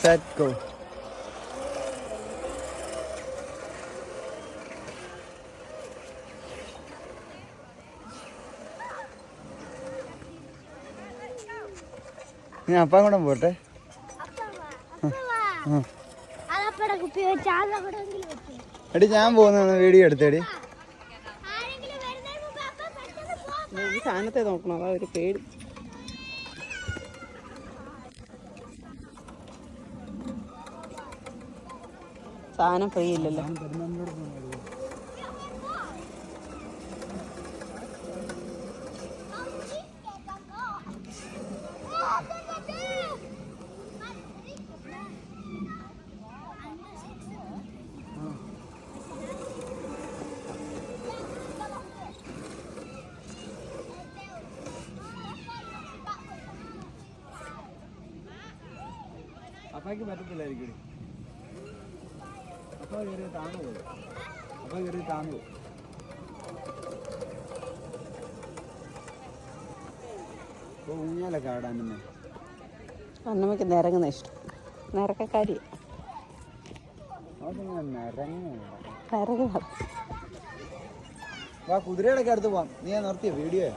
Set go. ഞാൻ അപ്പം കൂടെ പോട്ടെ. എടി ഞാൻ പോകുന്ന വീഡിയോ എടുത്തേടി. ഈ സാധനത്തെ നോക്കണം, അതാ ഒരു പേടി. സാധനം ഫ്രീ ഇല്ലല്ലോ. അപ്പയ്ക്ക് പറ്റത്തില്ലായിരിക്കും. അപ്പ കയറി താന്നു പോകും. അപ്പ കയറി താന്നു പോകും. ഇപ്പോൾ ഊഞ്ഞാലൊക്കെ ആടാൻ തന്നെ അന്നമ്മയ്ക്ക് നിരങ്ങുന്ന ഇഷ്ടം. നിരക്കക്കാരി വാ കുതിരയുടെയൊക്കെ അടുത്ത് പോവാം. നീ നിർത്തിയോ വീഡിയോ?